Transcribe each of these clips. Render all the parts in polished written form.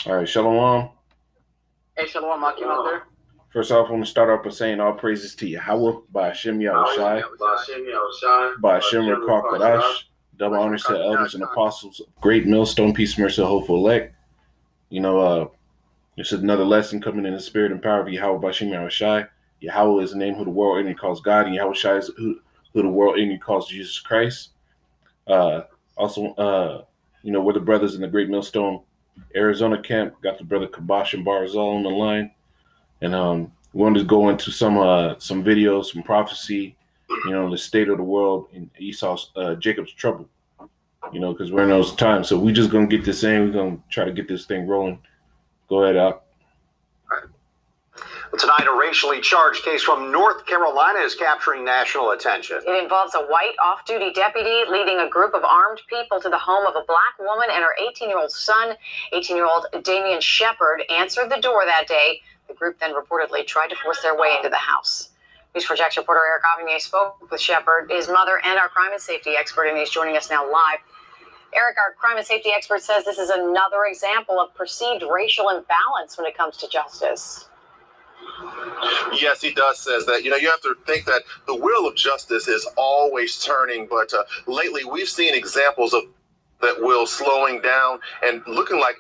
All right, Shalom. Hey, Shalom, Akim out there. First off, I want to start off by saying all praises to Yahweh, by Hashem Yahushai, by Hashem Rakar Kadash. Double honors to the elders and apostles of Great Millstone, Peace, Mercy, Hopeful Elect. This is another lesson coming in the spirit and power of Yahweh by Hashem Yahushai. Yahweh is the name who the world ignorantly calls God, and Yahushai is who the world ignorantly calls Jesus Christ. We're the brothers in the Great Millstone Arizona camp. Got the brother Kabash and Barzal on the line. And we wanted to go into some videos, some prophecy, the state of the world in Esau's Jacob's trouble, because we're in those times. So we just gonna get this in. We're gonna try to get this thing rolling. Go ahead, Al. Tonight, a racially charged case from North Carolina is capturing national attention. It involves a white off-duty deputy leading a group of armed people to the home of a black woman and her 18-year-old son. 18-year-old Damian Shepard answered the door that day. The group then reportedly tried to force their way into the house. News4JAX reporter Eric Avignon spoke with Shepard, his mother, and our crime and safety expert, and he's joining us now live. Eric, our crime and safety expert, says this is another example of perceived racial imbalance when it comes to justice. Yes, he does says that. You have to think that the wheel of justice is always turning, but lately we've seen examples of that wheel slowing down and looking like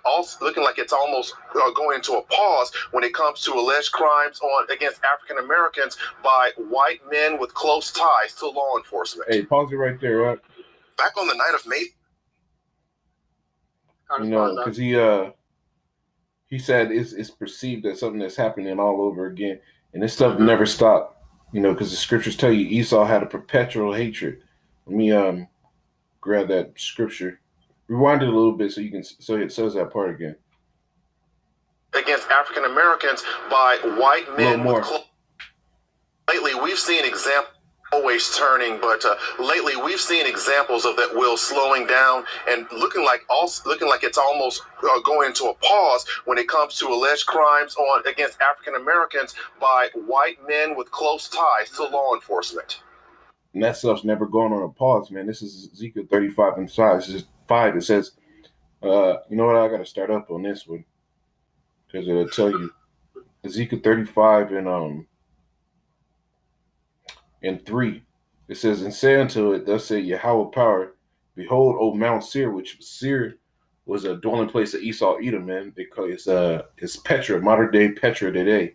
it's almost going into a pause when it comes to alleged crimes against African Americans by white men with close ties to law enforcement. Hey, pause it right there, right? Back on the night of May. Because he said it's perceived as something that's happening all over again, and this stuff never stopped. Because the scriptures tell you Esau had a perpetual hatred. Let me grab that scripture, rewind it a little bit so it says that part again. Against African Americans by white men. More. Lately, we've seen examples. Always turning, but lately we've seen examples of that wheel slowing down and looking like it's almost going into a pause when it comes to alleged crimes against African Americans by white men with close ties to law enforcement. And that stuff's never going on a pause, man. This is Ezekiel 35 and 5. This is 5. It says, you know what? I got to start up on this one because it'll tell you Ezekiel 35 and 3, it says, and say unto it, thus say Yahweh power, behold, O Mount Seir, which Seir was a dwelling place of Esau Edom, man. They call it's Petra, modern day Petra today,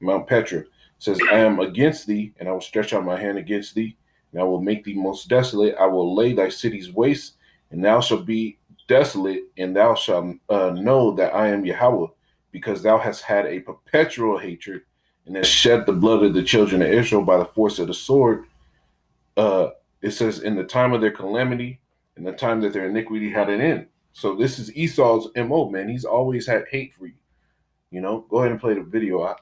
Mount Petra. It says, I am against thee, and I will stretch out my hand against thee, and I will make thee most desolate. I will lay thy cities waste, and thou shalt be desolate, and thou shalt know that I am Yahweh, because thou hast had a perpetual hatred, and has shed the blood of the children of Israel by the force of the sword. It says, in the time of their calamity, in the time that their iniquity had an end. So this is Esau's MO, man. He's always had hate for you. Go ahead and play the video out.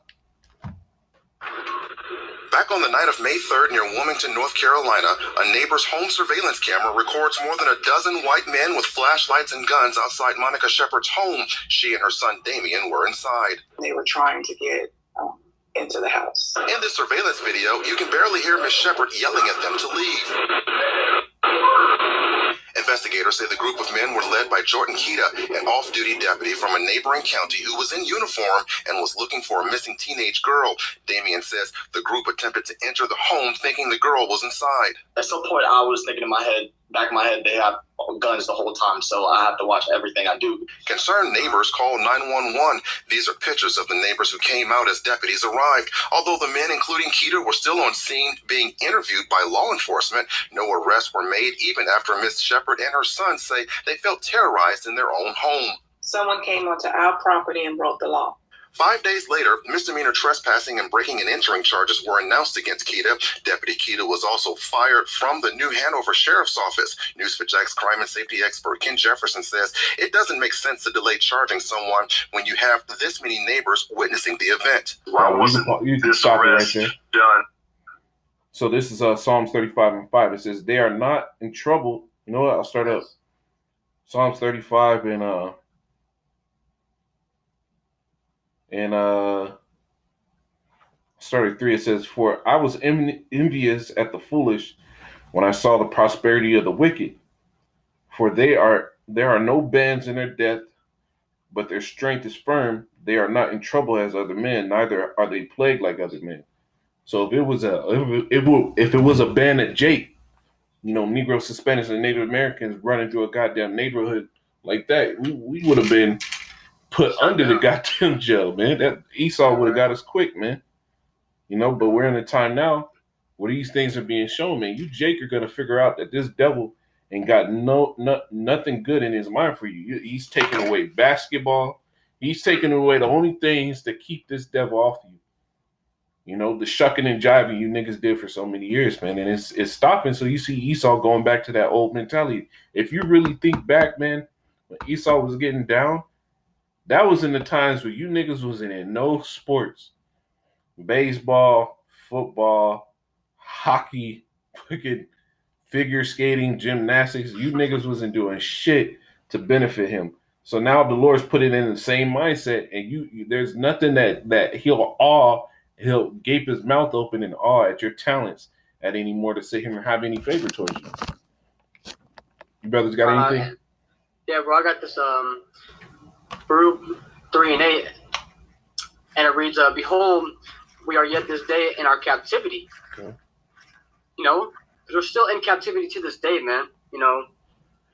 Back on the night of May 3rd near Wilmington, North Carolina, a neighbor's home surveillance camera records more than a dozen white men with flashlights and guns outside Monica Shepard's home. She and her son Damian were inside. They were trying to get into the house. In this surveillance video, you can barely hear Miss Shepard yelling at them to leave. Investigators say the group of men were led by Jordan Keita, an off-duty deputy from a neighboring county who was in uniform and was looking for a missing teenage girl. Damian says the group attempted to enter the home thinking the girl was inside. At some point, I was thinking in my head, back of my head, they have guns the whole time, so I have to watch everything I do. Concerned neighbors called 911. These are pictures of the neighbors who came out as deputies arrived. Although the men, including Keita, were still on scene being interviewed by law enforcement, no arrests were made even after Miss Shepard and her son say they felt terrorized in their own home. Someone came onto our property and broke the law. 5 days later, misdemeanor trespassing and breaking and entering charges were announced against Keita. Deputy Keita was also fired from the New Hanover Sheriff's Office. News4JAX crime and safety expert Ken Jefferson says it doesn't make sense to delay charging someone when you have this many neighbors witnessing the event. Why wasn't this arrest done? So this is Psalms 35 and 5. It says, they are not in trouble. You know what? I'll start up. Psalms 35 and started 3, it says, for I was envious at the foolish when I saw the prosperity of the wicked. For there are no bands in their death, but their strength is firm. They are not in trouble as other men, neither are they plagued like other men. So if it was a bandit Jake, Negroes, Hispanics, and Native Americans running through a goddamn neighborhood like that, we would have been put under the goddamn jail, man. That Esau would have got us quick, man. But we're in a time now where these things are being shown, man. You, Jake, are gonna figure out that this devil ain't got nothing good in his mind for you. He's taking away basketball. He's taking away the only things that keep this devil off you. The shucking and jiving you niggas did for so many years, man, and it's stopping. So you see Esau going back to that old mentality. If you really think back, man, when Esau was getting down, that was in the times where you niggas wasn't in no sports. Baseball, football, hockey, freaking figure skating, gymnastics. You niggas wasn't doing shit to benefit him. So now the Lord's put it in the same mindset, and you there's nothing that he'll gape his mouth open in awe at your talents at any more to sit him or have any favor towards you. You brothers got anything? Yeah, bro, I got this Baruch 3:8, and it reads, "Behold, we are yet this day in our captivity." Okay. Because we're still in captivity to this day, man.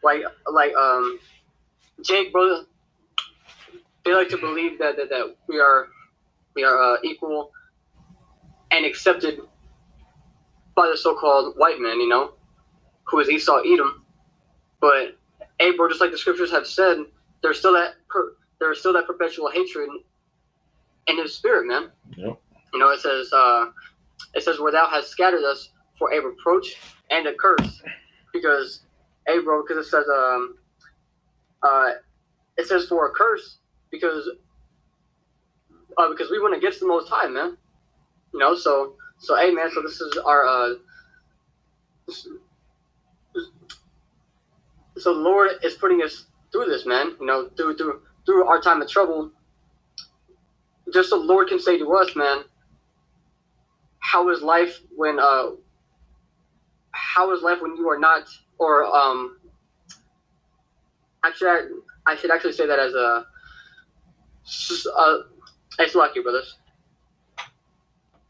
Like Jake, brother, they like to believe that we are equal and accepted by the so-called white man, who is Esau Edom. But hey, bro, just like the scriptures have said, there's still that perpetual hatred in his spirit, man. Yep. It says where thou hast scattered us for a reproach and a curse, because it says for a curse because we went against the Most High, man. So hey, man. So this is our so the Lord is putting us through this, man. Through our time of trouble, just so the Lord can say to us, man, how is life when you are not, or actually, I should actually say that as it's lucky, brothers.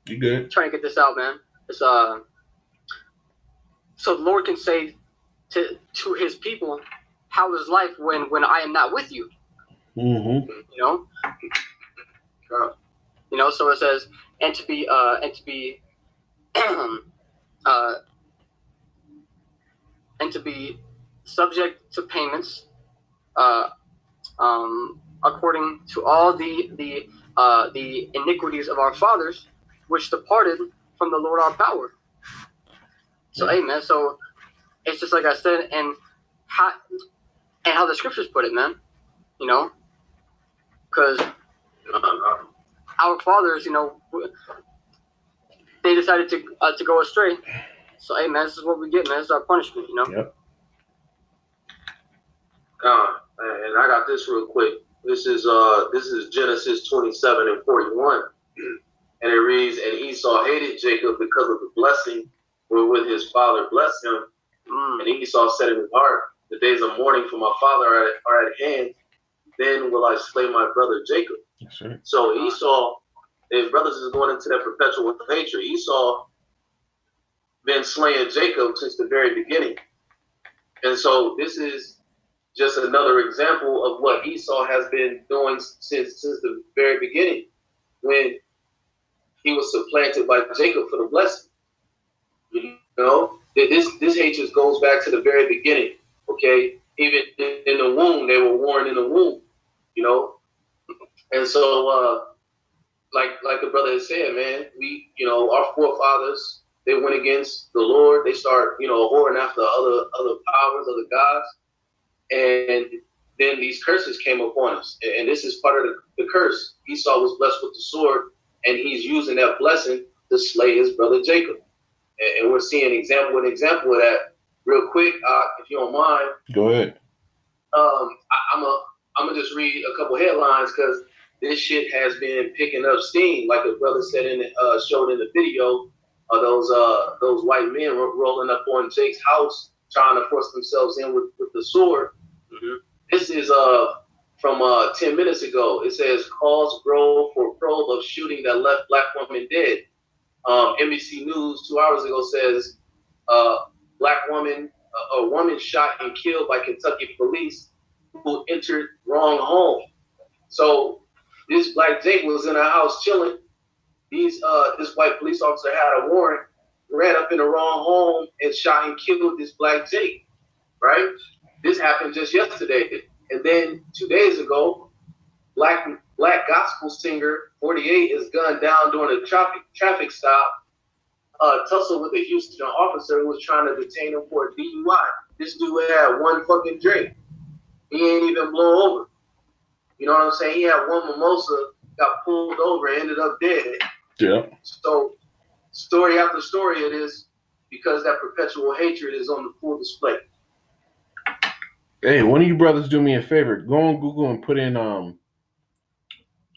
You good? Trying to get this out, man. It's so the Lord can say to his people, how is life when I am not with you? Mm-hmm. So it says, and to be subject to payments, according to all the iniquities of our fathers, which departed from the Lord our power. So, amen. So it's just like I said, and how the scriptures put it, man. Because our fathers, they decided to go astray. So, hey, man, this is what we get, man. This is our punishment, Yep. And I got this real quick. This is Genesis 27:41, and it reads, "And Esau hated Jacob because of the blessing wherewith his father blessed him. And Esau said in his heart, the days of mourning for my father are at hand. Then will I slay my brother Jacob." That's right. So Esau, his brothers is going into that perpetual hatred. Esau been slaying Jacob since the very beginning. And so this is just another example of what Esau has been doing since the very beginning, when he was supplanted by Jacob for the blessing. This hatred goes back to the very beginning. Okay, even in the womb, they were warned in the womb. And so like the brother has said, man, we, our forefathers, they went against the Lord. They start, whoring after other powers, other gods. And then these curses came upon us. And this is part of the curse. Esau was blessed with the sword, and he's using that blessing to slay his brother Jacob. And we're seeing an example of that. Real quick, if you don't mind. Go ahead. I'm gonna just read a couple headlines, because this shit has been picking up steam, like a brother said showed in the video of those white men rolling up on Jake's house, trying to force themselves in with the sword. Mm-hmm. This is from 10 minutes ago. It says calls grow for probe of shooting that left black woman dead. NBC News 2 hours ago says a woman shot and killed by Kentucky police who entered wrong home. So this black Jake was in a house chilling. This white police officer had a warrant, ran up in the wrong home and shot and killed this black Jake, right? This happened just yesterday. And then 2 days ago, black gospel singer 48 is gunned down during a traffic stop, tussle with a Houston officer who was trying to detain him for a DUI. This dude had one fucking drink. He ain't even blow over. You know what I'm saying? He had one mimosa, got pulled over, and ended up dead. Yeah. So story after story it is, because that perpetual hatred is on the full display. Hey, one of you brothers do me a favor. Go on Google and put in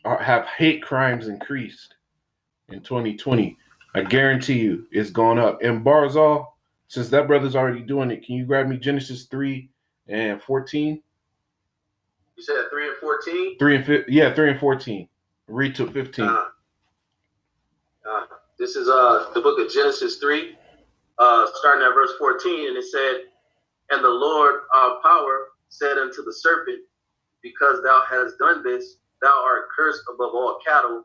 have hate crimes increased in 2020. I guarantee you it's gone up. And Barzal, since that brother's already doing it, can you grab me Genesis 3 and 14? You said 3 and 14? 3 and 14. Read to 15. This is the book of Genesis 3, starting at verse 14, and it said, "And the Lord our power said unto the serpent, Because thou hast done this, thou art cursed above all cattle,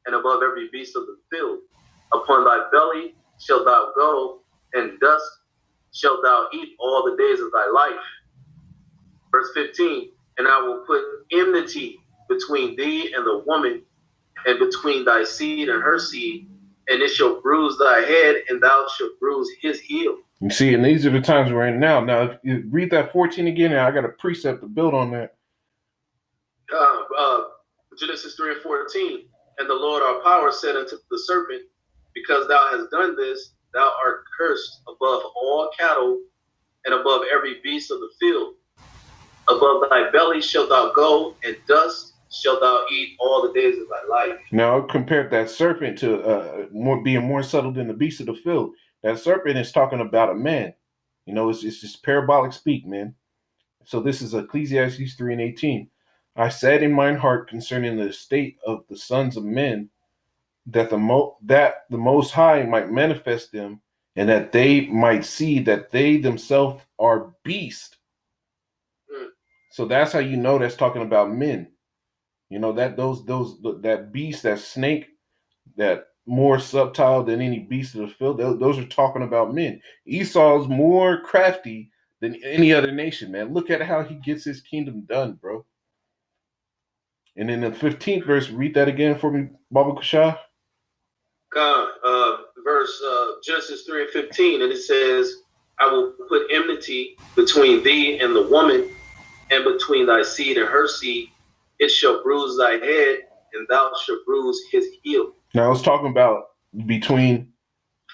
and above every beast of the field. Upon thy belly shalt thou go, and dust shalt thou eat all the days of thy life." Verse 15, "And I will put enmity between thee and the woman, and between thy seed and her seed, and it shall bruise thy head, and thou shalt bruise his heel." You see, and these are the times we're in now. Now, if you read that 14 again, and I got a precept to build on that. Genesis 3 and 14, "And the Lord our power said unto the serpent, Because thou hast done this, thou art cursed above all cattle, and above every beast of the field. Above thy belly shalt thou go, and dust shalt thou eat all the days of thy life." Now, compare that serpent to being more subtle than the beast of the field. That serpent is talking about a man. You know, it's just parabolic speak, man. So this is Ecclesiastes 3 and 18. "I said in mine heart concerning the state of the sons of men, that the Most High might manifest them, and that they might see that they themselves are beasts." So that's how you know that's talking about men. You know, that that beast, that snake, that more subtle than any beast of the field, those are talking about men. Esau's more crafty than any other nation, man. Look at how he gets his kingdom done, bro. And in the 15th verse, read that again for me, Baba Kushah. Verse Genesis 3 and 15, and it says, "I will put enmity between thee and the woman, and between thy seed and her seed. It shall bruise thy head, and thou shalt bruise his heel." Now I was talking about between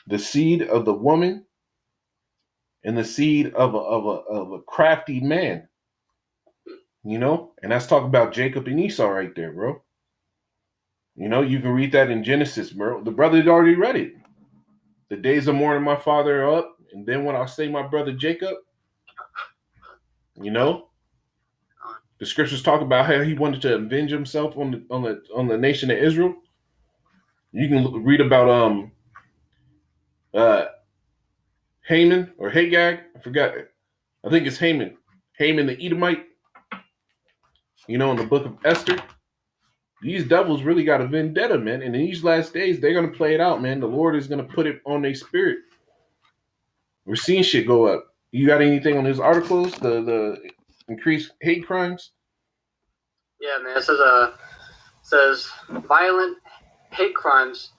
the seed of the woman and the seed of a crafty man. You know, and that's talking about Jacob and Esau right there, bro. You know, you can read that in Genesis, bro. The brother had already read it. "The days of mourning my father are up, and then when I say my brother Jacob," you know, the scriptures talk about how he wanted to avenge himself on the nation of Israel. You can read about Haman or Hagag. I forgot. I think it's Haman. Haman the Edomite. You know, in the book of Esther. These devils really got a vendetta, man. And in these last days, they're going to play it out, man. The Lord is going to put it on their spirit. We're seeing shit go up. You got anything on these articles? The increased hate crimes? Yeah, man. It says violent hate crimes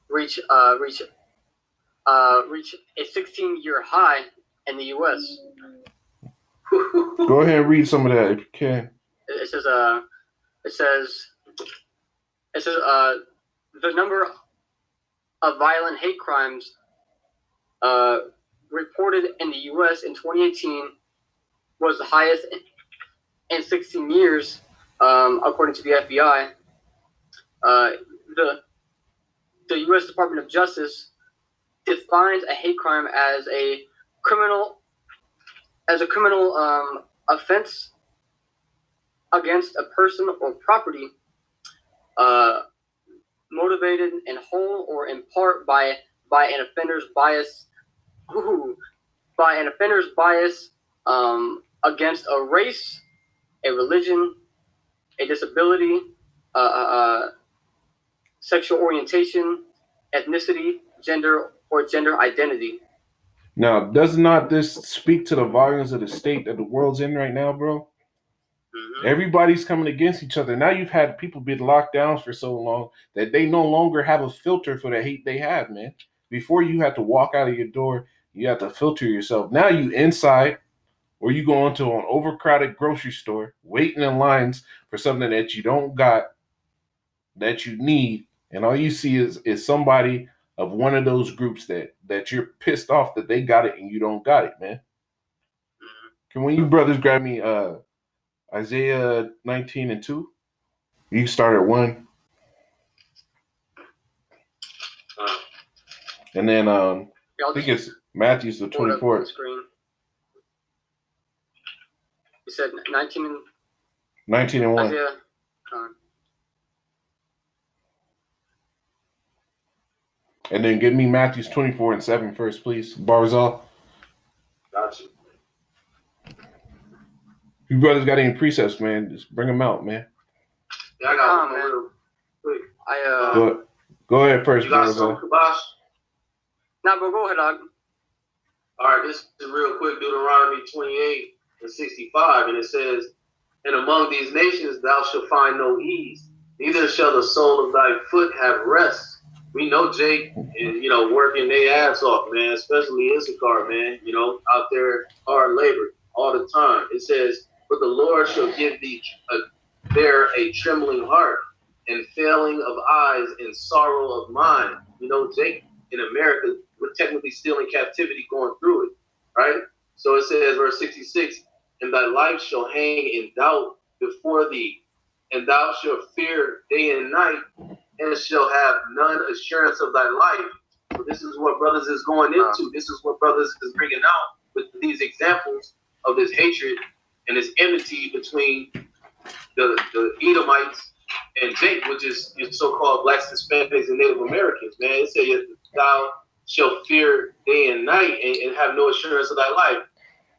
reach a 16-year high in the U.S. Go ahead and read some of that if you can. It says the number of violent hate crimes reported in the U.S. in 2018 was the highest in 16 years, according to the FBI. The U.S. Department of Justice defines a hate crime as a criminal offense against a person or property, motivated in whole or in part by an offender's bias, against a race, a religion, a disability, sexual orientation, ethnicity, gender, or gender identity. Now, does not this speak to the volumes of the state that the world's in right now, bro? Mm-hmm. Everybody's coming against each other. Now you've had people be locked down for so long that they no longer have a filter for the hate they have, man. Before you had to walk out of your door, you had to filter yourself. Now you inside, or you go into an overcrowded grocery store, waiting in lines for something that you don't got, that you need, and all you see is somebody of one of those groups that you're pissed off that they got it and you don't got it, man. Can one of you brothers grab me Isaiah 19:2? You can start at 1. And then I think it's Matthew's the 24th. Screen. You said 19 and 1. Isaiah. And then give me Matthew's 24:7 first, please. Barzal. Got you. You brothers got any precepts, man? Just bring them out, man. Yeah, I got one real quick. Go ahead first, You got some, Barzal. Kabash? Nah, bro, go ahead, dog. All right, this is real quick. Deuteronomy 28:65, and it says, "And among these nations thou shalt find no ease, neither shall the sole of thy foot have rest." We know Jake and working their ass off, man, especially Issachar, man. Out there hard labor all the time. It says, "But the Lord shall give thee there a trembling heart, and failing of eyes, and sorrow of mind." Jake in America, we're technically still in captivity going through it, right? So it says, verse 66, "And thy life shall hang in doubt before thee, and thou shalt fear day and night, and shall have none assurance of thy life." So this is what brothers is going into. This is what brothers is bringing out with these examples of this hatred and this enmity between the Edomites and Jake, which is your so-called blacks, Hispanics, and Native Americans, man. It says, "Thou shalt fear day and night and have no assurance of thy life."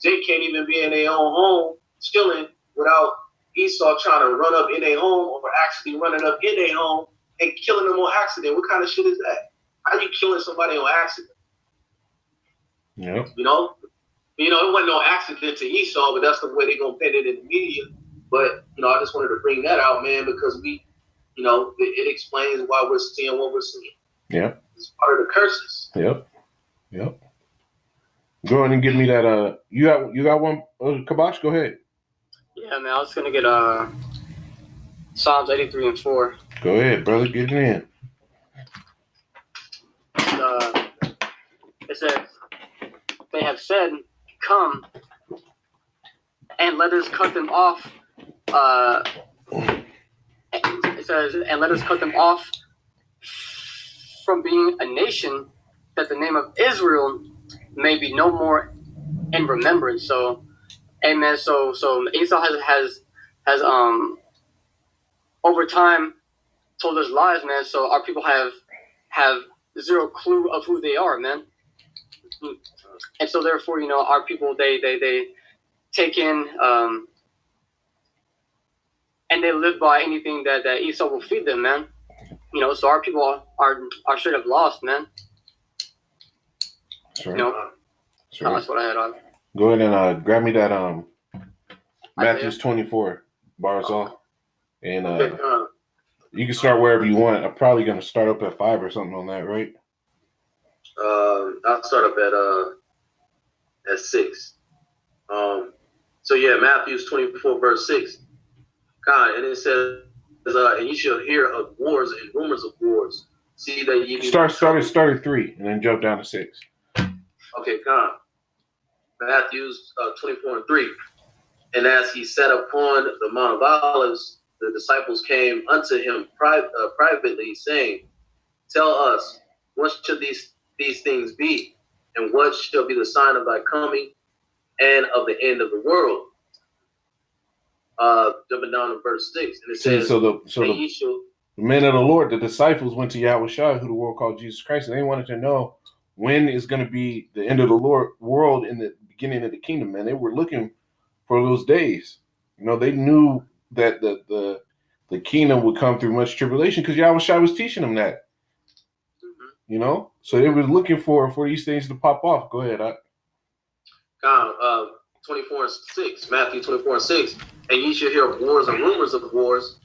Jake can't even be in their own home chilling without Esau trying to run up in their home, or actually running up in their home and killing them on accident. What kind of shit is that? How you killing somebody on accident? Yep. It wasn't no accident to Esau, but that's the way they're gonna paint it in the media. But I just wanted to bring that out, man, because it explains why we're seeing what we're seeing. Yeah. It's part of the curses. Yep. Go ahead and give me that. You got one, Kabash? Go ahead. Yeah, man, I was gonna get Psalms 83:4. Go ahead, brother. Get it in. It says, "They have said, 'Come, and let us cut them off.'" It says, "And let us cut them off from being a nation, that the name of Israel may be no more in remembrance." So, amen. So Esau has over time told us lies, man. So our people have zero clue of who they are, man. And so therefore, our people they take in and they live by anything that Esau will feed them, man. So our people are straight up lost, man. Sorry. That's what I had on. Go ahead and grab me that Matthew's 24 Barzal, and you can start wherever you want. I'm probably gonna start up at 5 or something on that, right? I'll start up at 6. So yeah, Matthew's 24 verse 6. And it says, "And you shall hear of wars and rumors of wars. See that ye start at 3 and then jump down to 6. Okay, Matthew's 24:3. "And as he sat upon the Mount of Olives, the disciples came unto him privately, saying, Tell us, what shall these things be? And what shall be the sign of thy coming and of the end of the world?" jumping down to verse 6, and it See, says, so the "And ye shall." the men of the Lord, the disciples went to Yahweh Shai, who the world called Jesus Christ, and they wanted to know when is going to be the end of the world in the beginning of the kingdom, man. They were looking for those days. You know, they knew that the kingdom would come through much tribulation because Yahweh Shai was teaching them that. Mm-hmm. You know, so they were looking for these things to pop off. Go ahead. 24:6, Matthew 24:6, and ye shall hear of wars and rumors of wars.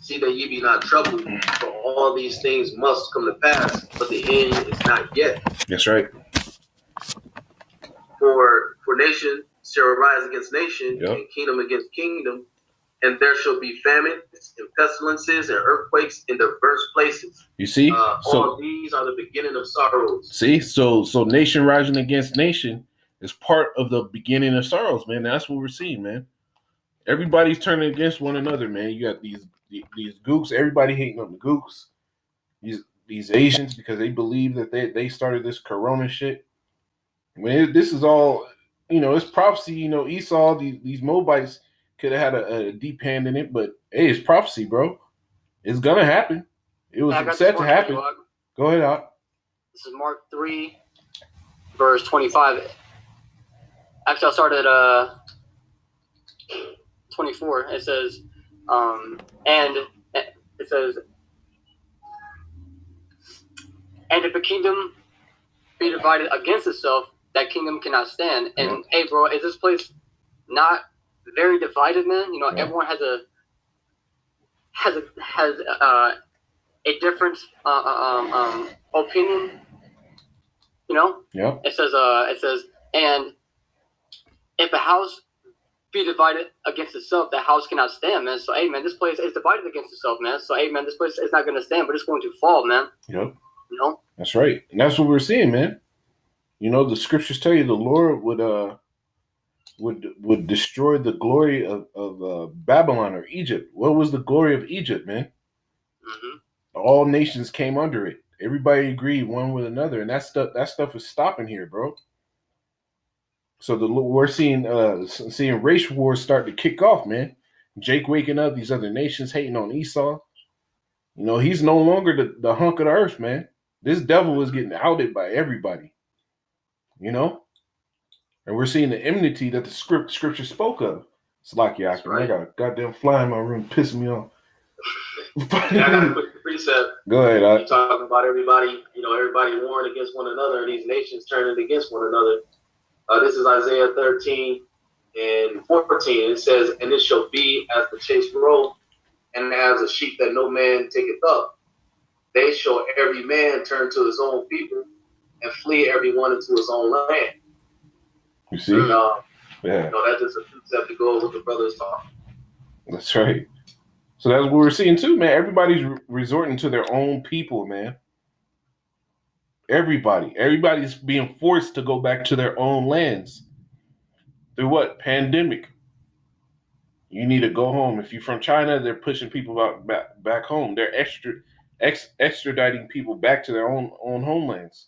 See that ye be not troubled, for all these things must come to pass, but the end is not yet. That's right. For nation shall arise against nation, Yep. and kingdom against kingdom, and there shall be famines and pestilences and earthquakes in diverse places. You see, all these are the beginning of sorrows. See, so nation rising against nation is part of the beginning of sorrows, man. That's what we're seeing, man. Everybody's turning against one another, man. You got these gooks, everybody hating on the gooks. These Asians because they believe that they started this corona shit. I mean, this is all, you know, it's prophecy. You know, Esau, these Moabites could have had a deep hand in it, but hey, it's prophecy, bro. It's gonna happen. It was set to happen. Go ahead, Out. This is Mark 3, verse 25. Actually, I'll start at 24. It says, and it says, and if a kingdom be divided against itself, that kingdom cannot stand. And hey, bro, is this place not very divided, man? You know, everyone has a different opinion. You know. Yeah. It says, and if a house be divided against itself, that house cannot stand, man. So, hey, man, this place is divided against itself, man. So, hey, man, this place is not going to stand, but it's going to fall, man. Yep. You know? That's right. And that's what we're seeing, man. You know, the scriptures tell you the Lord would destroy the glory of Babylon or Egypt. What was the glory of Egypt, man? Mm-hmm. All nations came under it. Everybody agreed one with another, and that stuff is stopping here, bro. So we're seeing race wars start to kick off, man. Jake waking up, these other nations hating on Esau. You know, he's no longer the hunk of the earth, man. This devil is getting outed by everybody. You know? And we're seeing the enmity that the scripture spoke of. It's like, yeah, I got a goddamn fly in my room pissing me off. I got a quick precept. Go ahead. You're talking about everybody warring against one another, and these nations turning against one another. This is Isaiah 13 and 14. It says, and it shall be as the chase roll, and as a sheep that no man taketh up. They shall every man turn to his own people, and flee every one into his own land. You see? And, yeah. You know, that's just a precept to go with what the brothers talking. That's right. So that's what we're seeing too, man. Everybody's resorting to their own people, man. Everybody's being forced to go back to their own lands. Through what? Pandemic. You need to go home. If you're from China, they're pushing people back home. They're extraditing people back to their own homelands.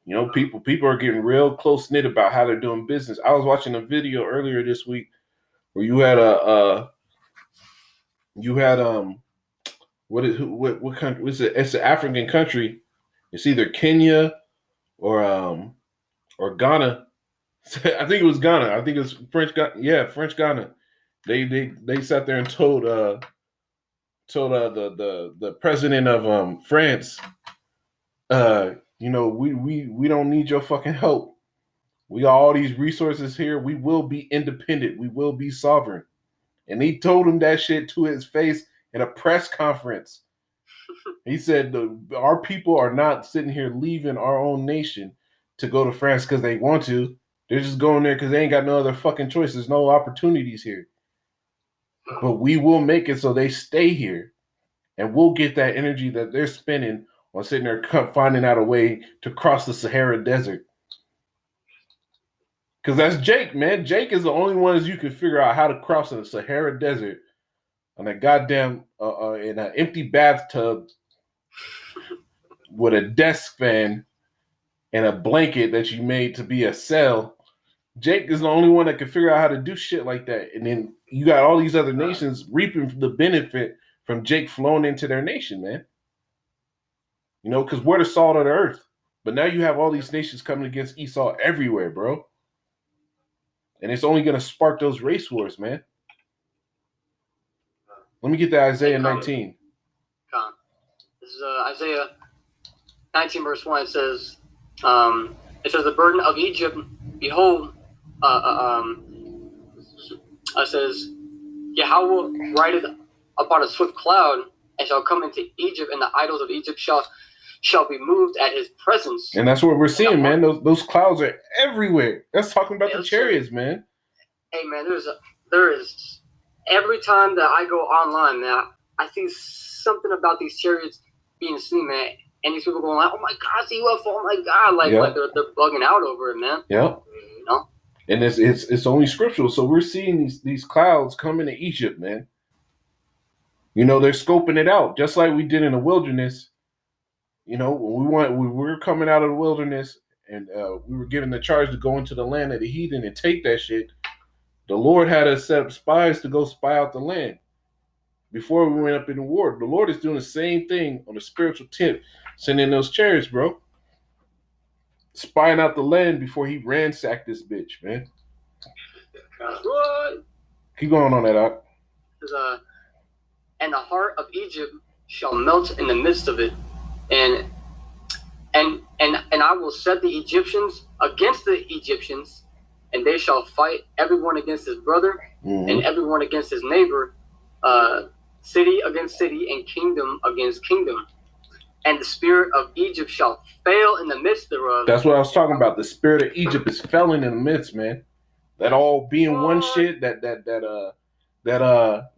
You know, people are getting real close knit about how they're doing business. I was watching a video earlier this week where you had what country? It's an African country. It's either Kenya or Ghana. I think it was Ghana. I think it was French Ghana. Yeah, French Ghana. They sat there and told the president of France, you know, we don't need your fucking help. We got all these resources here. We will be independent. We will be sovereign. And he told him that shit to his face in a press conference. He said, our people are not sitting here leaving our own nation to go to France because they want to. They're just going there because they ain't got no other fucking choice. There's no opportunities here. But we will make it so they stay here. And we'll get that energy that they're spending on sitting there finding out a way to cross the Sahara Desert. Because that's Jake, man. Jake is the only one you can figure out how to cross the Sahara Desert on a goddamn in an empty bathtub with a desk fan and a blanket that you made to be a cell Jake is the only one that can figure out how to do shit like that. And then you got all these other nations reaping the benefit from Jake flowing into their nation, man. You know, because we're the salt of the earth. But now you have all these nations coming against Esau everywhere, bro. And it's only going to spark those race wars, man. Let me get to Isaiah 19. This is Isaiah 19, verse 1. It says, the burden of Egypt, behold, it says, Yahweh rideth upon a swift cloud, and shall come into Egypt, and the idols of Egypt shall be moved at his presence. And that's what we're seeing, man. Those clouds are everywhere. That's talking about the chariots, man. Hey, man, there is every time that I go online, man, I see something about these chariots being seen, man. And these people going like, "Oh my God, it's a UFO! Oh my God!" Like they're bugging out over it, man. Yeah. You know. And it's only scriptural. So we're seeing these clouds coming to Egypt, man. You know, they're scoping it out, just like we did in the wilderness. You know, when we were coming out of the wilderness and we were given the charge to go into the land of the heathen and take that shit. The Lord had us set up spies to go spy out the land before we went up in the war. The Lord is doing the same thing on a spiritual tip, sending those chariots, bro. Spying out the land before he ransacked this bitch, man. What? Keep going on that, Doc. And the heart of Egypt shall melt in the midst of it, and I will set the Egyptians against the Egyptians, and they shall fight everyone against his brother, and everyone against his neighbor, city against city, and kingdom against kingdom. And the spirit of Egypt shall fail in the midst thereof. That's what I was talking about. The spirit of Egypt is failing in the midst, man. That all being one shit, that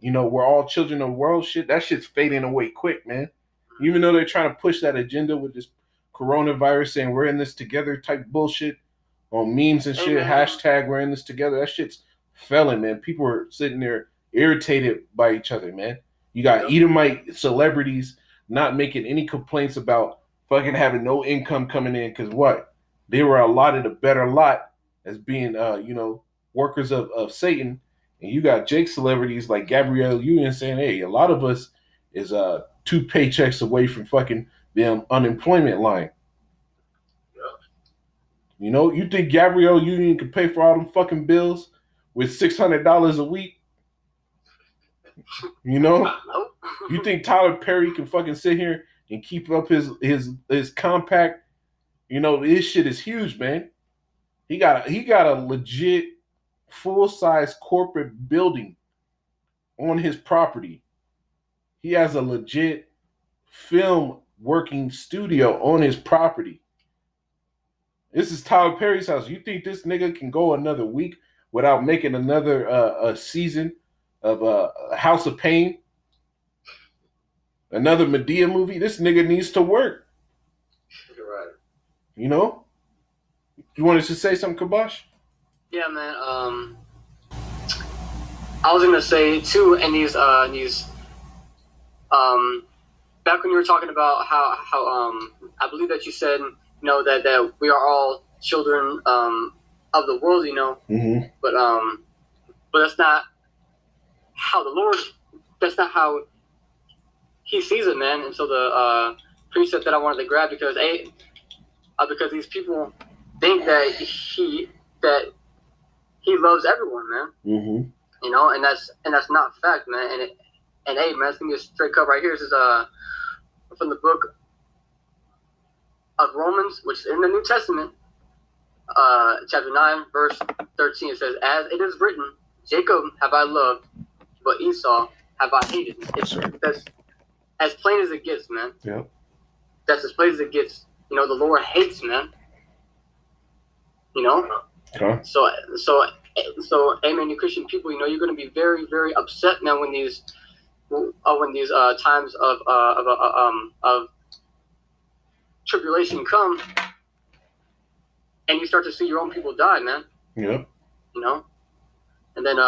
you know, we're all children of the world shit, that shit's fading away quick, man. Even though they're trying to push that agenda with this coronavirus saying we're in this together type bullshit on memes and shit, hashtag we're in this together, that shit's failing, man. People are sitting there irritated by each other, man. You got Edomite celebrities not making any complaints about fucking having no income coming in because what? They were allotted a better lot as being, you know, workers of Satan. And you got Jake celebrities like Gabrielle Union saying, hey, a lot of us is 2 paychecks away from fucking the unemployment line. You know, you think Gabrielle Union can pay for all them fucking bills with $600 a week? You know? You think Tyler Perry can fucking sit here and keep up his compact? You know, this shit is huge, man. He got a legit full-size corporate building on his property. He has a legit film working studio on his property. This is Tyler Perry's house. You think this nigga can go another week without making another a season of House of Pain? Another Medea movie? This nigga needs to work. You're right. You know? You wanted to say something, Kabosh? Yeah, man. I was gonna say too, and these back when you were talking about how I believe that you said, you know, that we are all children of the world, you know, but that's not how the Lord. That's not how He sees it, man. And so the precept that I wanted to grab because these people think that he loves everyone, man. You know, and that's not fact, man. And hey, man, it's gonna be a straight cut right here. This is from the book of Romans, which is in the New Testament, chapter 9, verse 13. It says, "As it is written, Jacob have I loved, but Esau have I hated." That's as plain as it gets, man. Yeah. That's as plain as it gets. You know, the Lord hates, man. You know. Okay. So, amen, you Christian people, you know, you're going to be very, very upset now when these times of tribulation come, and you start to see your own people die, man. Yep. You know, and then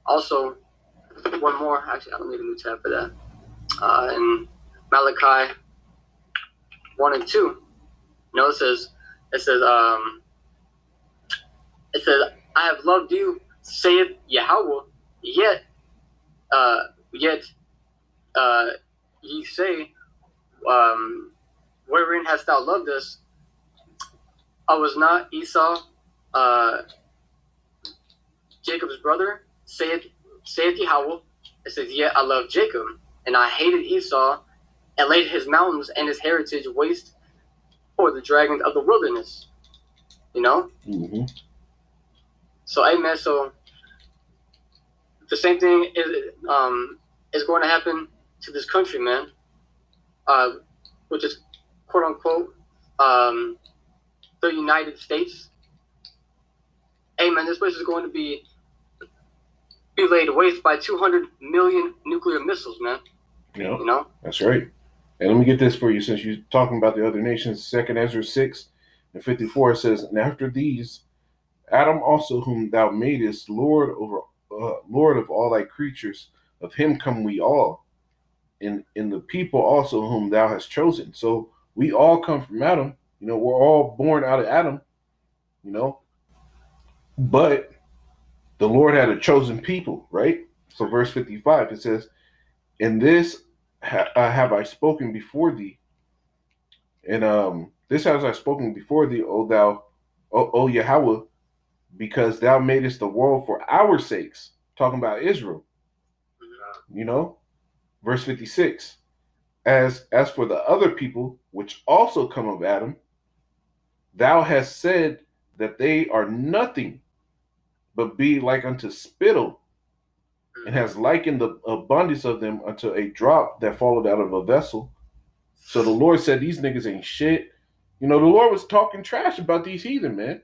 also one more. Actually, I don't need a new tab for that. In Malachi 1 and 2, you know, it says. It says, I have loved you, saith Yahweh, yet ye say, wherein hast thou loved us? I was not Esau, Jacob's brother, saith Yahweh. It says, yet I loved Jacob, and I hated Esau, and laid his mountains and his heritage waste for the dragons of the wilderness. You know? Mm-hmm. So, amen. So, the same thing is going to happen to this country, man, which is, quote unquote, the United States. Amen. This place is going to be laid waste by 200 million nuclear missiles, man. Yeah, you know? That's right. And let me get this for you, since you're talking about the other nations. 2 Ezra 6:54 says, and after these, Adam also, whom thou madest Lord of all thy creatures, of him come we all, in the people also whom thou hast chosen. So we all come from Adam. You know, we're all born out of Adam. You know, but the Lord had a chosen people, right? So verse 55, it says, "In this have I spoken before thee, and this have I spoken before thee, O thou, O Yahweh, because thou madest the world for our sakes." Talking about Israel, you know. Verse 56, as for the other people which also come of Adam, thou hast said that they are nothing, but be like unto spittle, and has likened the abundance of them unto a drop that followed out of a vessel. So the Lord said these niggas ain't shit. You know, the Lord was talking trash about these heathen, man.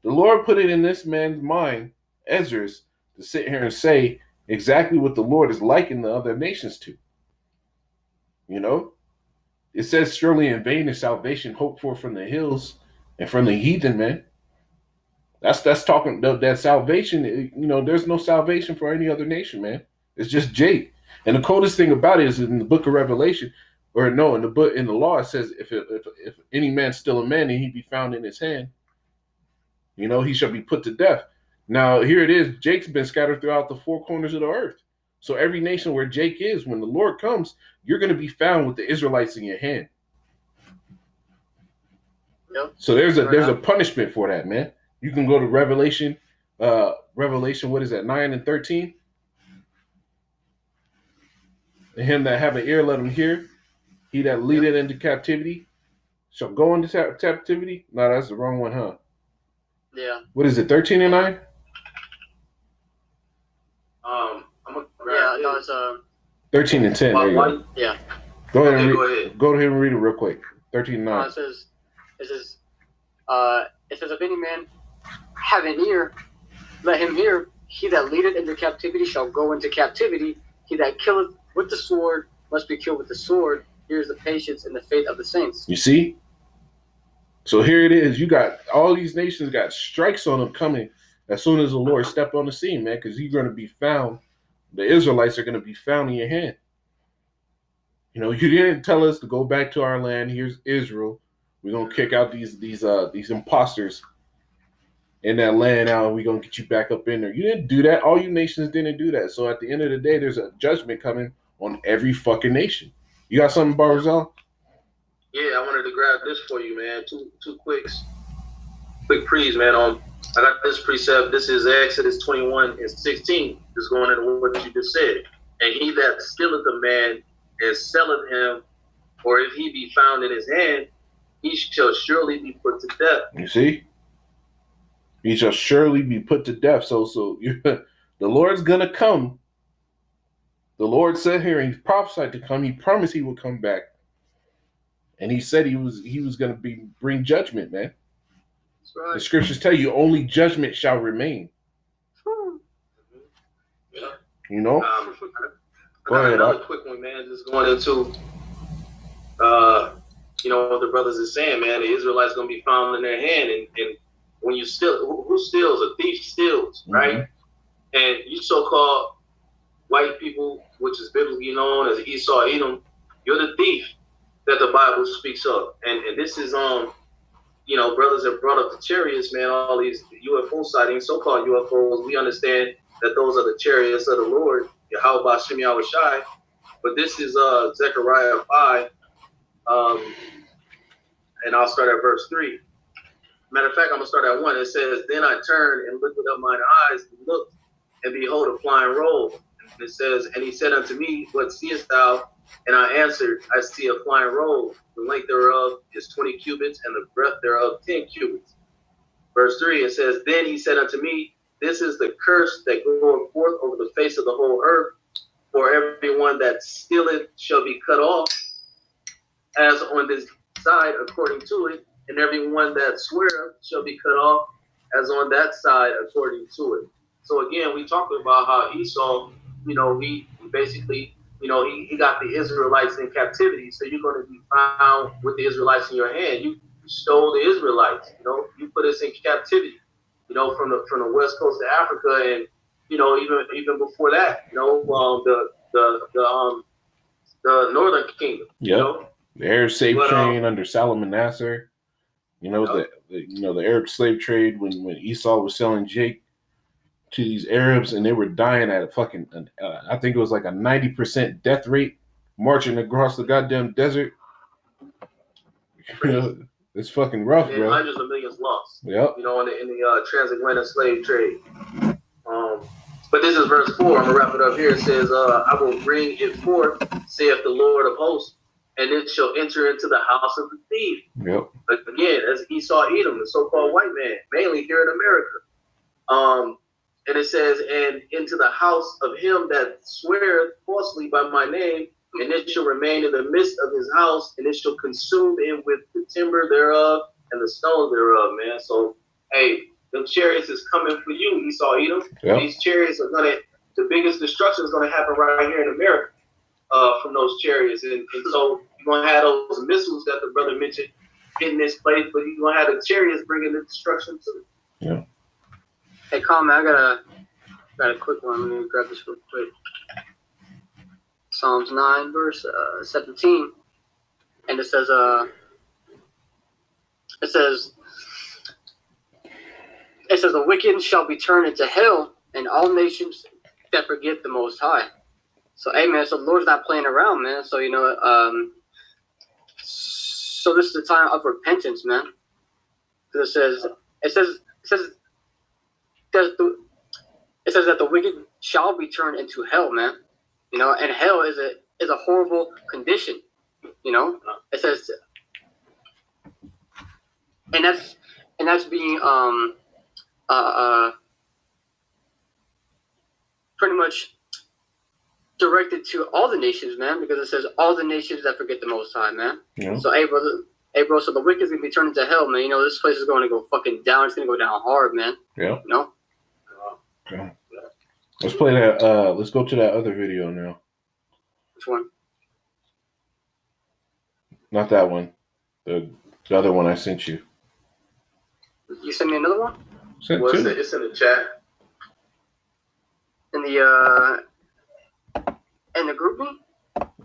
The Lord put it in this man's mind, Ezra's, to sit here and say exactly what the Lord is liking the other nations to. You know? It says, surely in vain is salvation hoped for from the hills and from the heathen, man. That's talking that salvation. You know, there's no salvation for any other nation, man. It's just Jake. And the coldest thing about it is in the book of Revelation, or no, in the law, it says if any man steal a man and he be found in his hand, you know, he shall be put to death. Now here it is. Jake's been scattered throughout the four corners of the earth. So every nation where Jake is, when the Lord comes, you're going to be found with the Israelites in your hand. Yep. So there's a punishment for that, man. You can go to Revelation, what is that, 9:13? And him that have an ear, let him hear. He that leadeth into captivity shall go into captivity. No, that's the wrong one, huh? Yeah. What is it, 13 and 9? I'm gonna no, it's 13 and 10. There you go. Yeah. Go ahead and ahead. Go ahead and read it real quick. 13 and 9. It says, if any man have an ear, let him hear. He that leadeth into captivity shall go into captivity. He that killeth with the sword must be killed with the sword. Here's the patience and the faith of the saints. You see? So here it is. You got all these nations got strikes on them coming as soon as the Lord stepped on the scene, man, because you're going to be found. The Israelites are going to be found in your hand. You know, you didn't tell us to go back to our land. Here's Israel. We're going to kick out these imposters in that land out, and we're going to get you back up in there. You didn't do that. All you nations didn't do that. So at the end of the day, there's a judgment coming on every fucking nation. You got something, Barzal? Yeah, I wanted to grab this for you, man. Two quick pre's, man. I got this precept. This is Exodus 21:16. Just going into what you just said. And he that stealeth a man and selleth him, or if he be found in his hand, he shall surely be put to death. You see? He shall surely be put to death. So the Lord's going to come. The Lord said here, he prophesied to come. He promised he would come back. And he said he was going to bring judgment, man. That's right. The scriptures tell you only judgment shall remain. Yeah. You know? Go ahead. Another quick one, man. Just going into, what the brothers are saying, man. The Israelites going to be found in their hand. And when you steal, who steals? A thief steals, right? And you so-called white people, which is biblically known as Esau, Edom, you're the thief that the Bible speaks of. And this is brothers have brought up the chariots, man, all these UFO sightings, so-called UFOs. We understand that those are the chariots of the Lord, Yahweh Shem Yahweh Shai. But this is Zechariah 5, and I'll start at verse 3. Matter of fact, I'm going to start at 1. It says, Then I turned and lifted up mine eyes and looked, and behold, a flying roll. And it says, And he said unto me, What seest thou? And I answered, I see a flying roll. The length thereof is 20 cubits, and the breadth thereof 10 cubits. Verse 3, it says, Then he said unto me, This is the curse that goeth forth over the face of the whole earth. For everyone that stealeth shall be cut off, as on this side according to it, and everyone that sweareth shall be cut off, as on that side according to it. So again, we talked about how Esau, he basically, he got the Israelites in captivity. So you're going to be found with the Israelites in your hand. You stole the Israelites. You put us in captivity. From the west coast of Africa, and even before that, the northern kingdom. Yep. The Arab slave trade under Solomon Nasser. The Arab slave trade when Esau was selling Jake to these Arabs, and they were dying at a fucking, I think it was like a 90% death rate marching across the goddamn desert. It's fucking rough, bro. Hundreds of millions lost. Yep. In the transatlantic slave trade. But this is verse 4. I'm gonna wrap it up here. It says, I will bring it forth, saith the Lord of hosts, and it shall enter into the house of the thief. Yep. Again, as Esau Edom, the so-called white man, mainly here in America. And it says, and into the house of him that sweareth falsely by my name, and it shall remain in the midst of his house, and it shall consume him with the timber thereof and the stones thereof, man. So, hey, them chariots is coming for you, Esau Edom. Yep. These chariots are the biggest destruction is gonna happen right here in America from those chariots. And so you're gonna have those missiles that the brother mentioned hitting this place, but you're gonna have the chariots bringing the destruction to it. Yeah. Hey, Colin, I got a quick one. Let me grab this real quick. Psalms 9, verse 17, and it says, the wicked shall be turned into hell, and all nations that forget the Most High. So, hey, man, so the Lord's not playing around, man. So, so this is the time of repentance, man. Because it says that the wicked shall be turned into hell, man. And hell is a horrible condition. It says, and that's being pretty much directed to all the nations, man, because it says all the nations that forget the Most High, man. Yeah. So, hey, bro, so the wicked is gonna be turned into hell, man. This place is going to go fucking down. It's gonna go down hard, man. Yeah. Okay. Let's play that. Let's go to that other video now. Which one? Not that one. The other one I sent you. You sent me another one? It's in the chat. In the group me?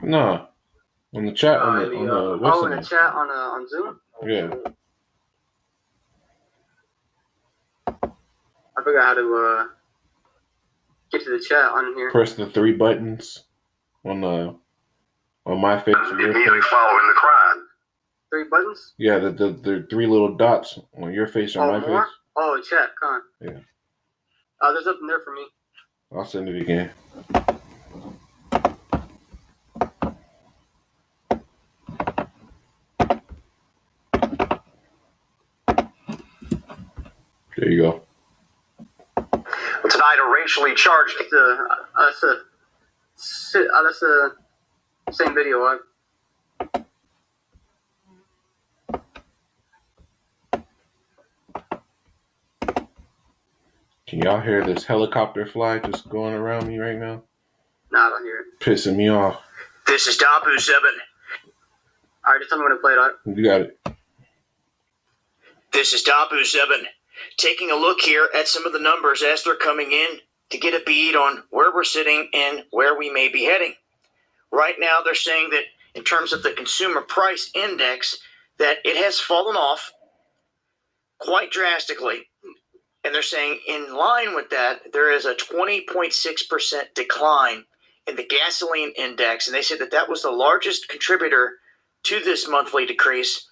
No. On the chat. On the chat on Zoom? Yeah. I forgot how to get to the chat on here. Press the 3 buttons on my face or your face. Following the crowd. 3 buttons? Yeah, the 3 little dots on your face or my more? face. Oh, chat, con. Yeah. There's nothing there for me. I'll send it again. There you go. Tonight, a racially charged. That's the same video. Can y'all hear this helicopter fly just going around me right now? Nah, I don't hear it. Pissing me off. This is Dabu 7. All right, just tell me when to play it out. You got it. This is Dabu 7. Taking a look here at some of the numbers as they're coming in to get a bead on where we're sitting and where we may be heading. Right now, they're saying that in terms of the consumer price index, that it has fallen off quite drastically. And they're saying in line with that, there is a 20.6% decline in the gasoline index. And they said that that was the largest contributor to this monthly decrease.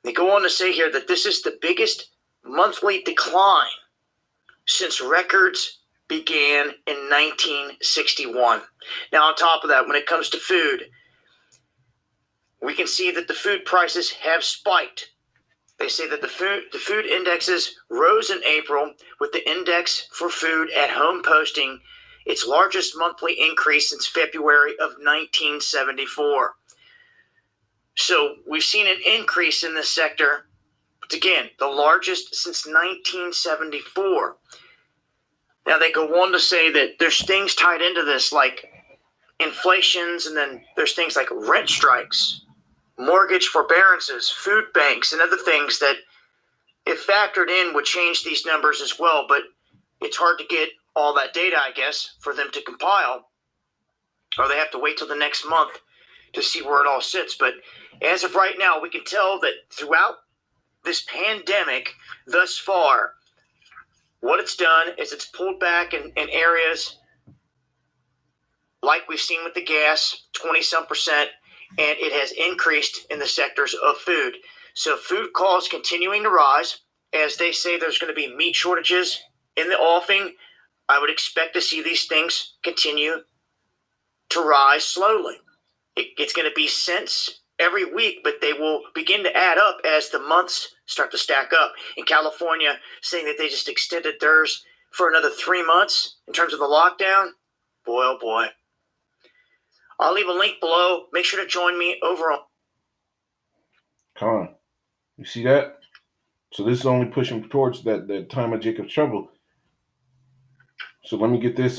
They go on to say here that this is the biggest monthly decline since records began in 1961. Now, on top of that, when it comes to food, we can see that the food prices have spiked. They say that the food indexes rose in April, with the index for food at home posting its largest monthly increase since February of 1974. So we've seen an increase in this sector. It's, again, the largest since 1974. Now, they go on to say that there's things tied into this like inflations, and then there's things like rent strikes, mortgage forbearances, food banks, and other things that, if factored in, would change these numbers as well. But it's hard to get all that data, I guess, for them to compile, or they have to wait till the next month to see where it all sits. But as of right now, we can tell that throughout this pandemic thus far, what it's done is it's pulled back in areas like we've seen with the gas, 20-some%, and it has increased in the sectors of food. So food costs continuing to rise. As they say, there's going to be meat shortages in the offing. I would expect to see these things continue to rise slowly. It's going to be cents every week, but they will begin to add up as the months start to stack up. In California, saying that they just extended theirs for another 3 months in terms of the lockdown. Boy, oh boy. I'll leave a link below. Make sure to join me over on. Con, you see that? So this is only pushing towards that time of Jacob's trouble. So let me get this.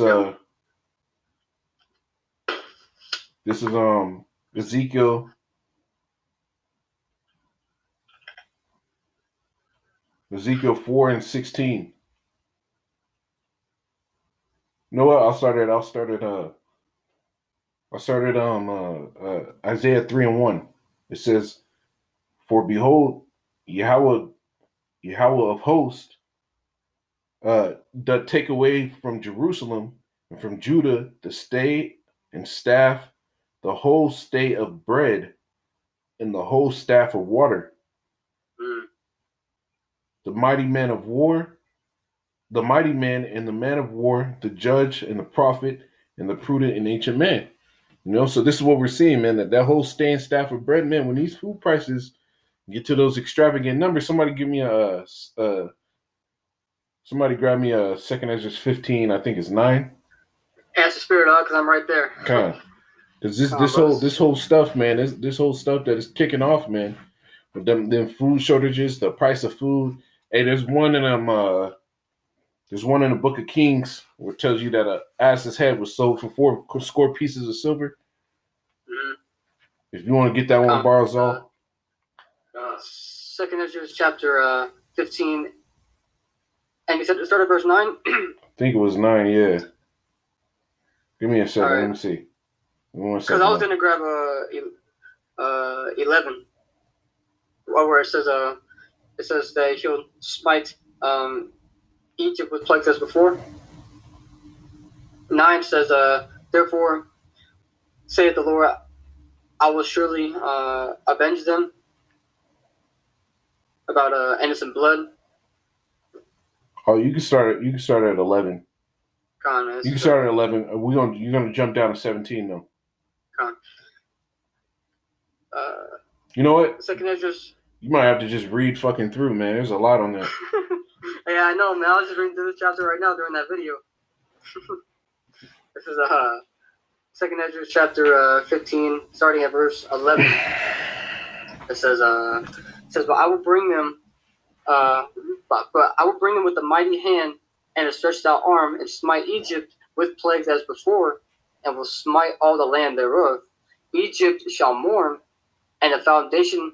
This is Ezekiel. Ezekiel 4:16. You know what? I'll start at Isaiah 3:1. It says, "For behold, Yahweh of hosts doth take away from Jerusalem and from Judah the stay and staff, the whole stay of bread, and the whole staff of water. The mighty man and the man of war, the judge and the prophet, and the prudent and ancient man." You know, so this is what we're seeing, man, that whole stay and staff of bread, man, when these food prices get to those extravagant numbers, somebody grab me a 2nd Ezra 15, I think it's 9. Ask the spirit out, because I'm right there. Kind of. Because this whole stuff, man, this whole stuff that is kicking off, man, with them food shortages, the price of food. Hey, there's one in the Book of Kings where it tells you that an ass's head was sold for 4 pieces of silver. Mm-hmm. If you want to get that one, borrows all. 2nd Ezra chapter 15, and you said to start at verse 9. I think it was 9. Yeah. Give me a second. Right. Let me see. Because I was gonna grab 11, where it says that he'll smite Egypt with plagues as before. 9 says, "Therefore, saith the Lord, I will surely avenge them," about innocent blood. Oh, you can start at 11. You can start at 11. You're gonna jump down to 17 though. You know what? 2nd Ezra's. You might have to just read fucking through, man. There's a lot on there. Yeah, I know, man. I was just reading through this chapter right now during that video. This is 2nd Ezra chapter 15, starting at verse 11. It says, "But I will bring them, but I will bring them with a mighty hand and a stretched out arm, and smite Egypt with plagues as before, and will smite all the land thereof. Egypt shall mourn, and the foundation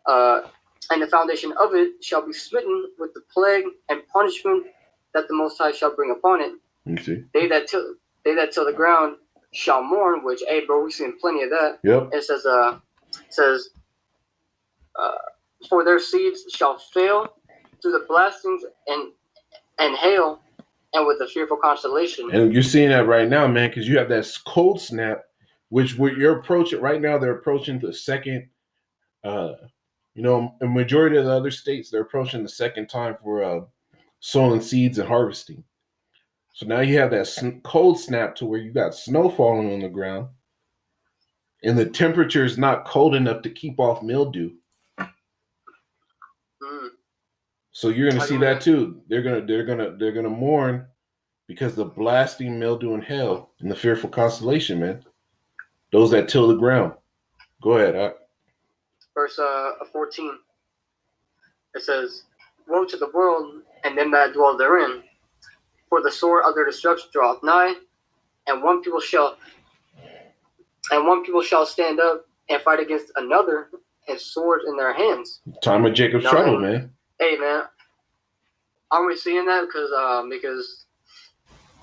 of it shall be smitten with the plague and punishment that the Most High shall bring upon it. You see? They that till the ground shall mourn," which, hey, bro, we've seen plenty of that. Yep. It says, for their seeds shall fail through the blastings and hail, and with a fearful constellation. And you're seeing that right now, man, because you have that cold snap, which you're approaching right now. They're approaching the second. A majority of the other states, they're approaching the second time for sowing seeds and harvesting. So now you have that cold snap to where you got snow falling on the ground, and the temperature is not cold enough to keep off mildew. So you're gonna see that too. They're gonna mourn because the blasting mildew and hail and the fearful constellation, man. Those that till the ground. Go ahead. Verse 14. It says, "Woe to the world and them that dwell therein, for the sword of their destruction draweth nigh, and one people shall stand up and fight against another, and swords in their hands." Time of Jacob's trouble, man. Hey, man, aren't we seeing that? Because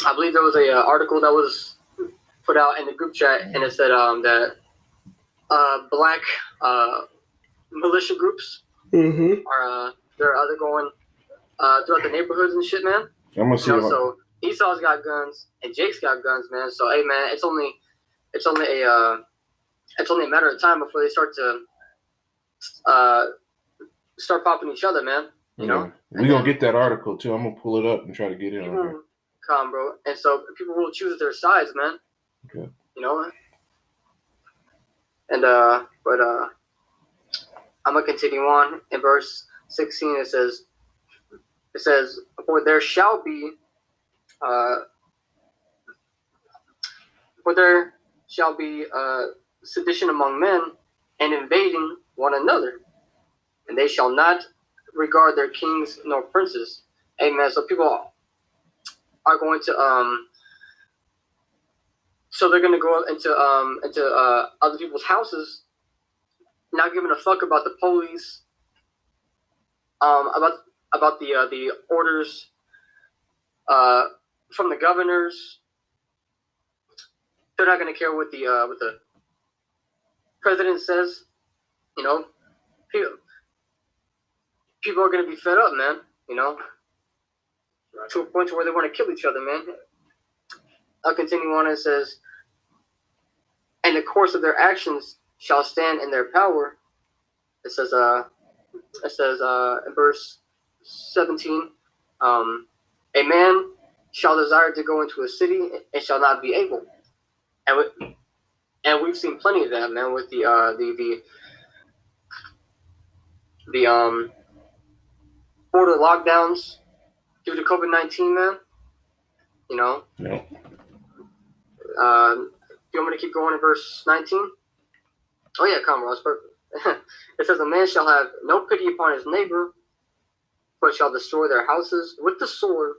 I believe there was a article that was put out in the group chat, and it said that black militia groups are they're going throughout the neighborhoods and shit, man. I'm gonna see. So Esau's got guns and Jake's got guns, man. So hey, man, it's only a matter of time before they start to start popping each other, man. You know, we're gonna get that article too. I'm gonna pull it up and try to get it on here. Come, bro. And so people will choose their sides, man. Okay. You know. And but I'm gonna continue on in verse 16. It says, "For there shall be sedition among men, and invading one another, and they shall not regard their kings nor princes." Amen. So people are going to so they're going to go into other people's houses, not giving a fuck about the police, about the orders from the governors. They're not going to care what the president says. You know, people are going to be fed up, man. You know, to a point to where they want to kill each other, man. I'll continue on. It says, "And the course of their actions shall stand in their power." It says in verse 17, "A man shall desire to go into a city and shall not be able." And we've seen plenty of that, man, with the border lockdowns due to COVID-19, man. You know. Yeah. You want me to keep going in verse 19? Oh yeah, come on, that's perfect. It says, "A man shall have no pity upon his neighbor, but shall destroy their houses with the sword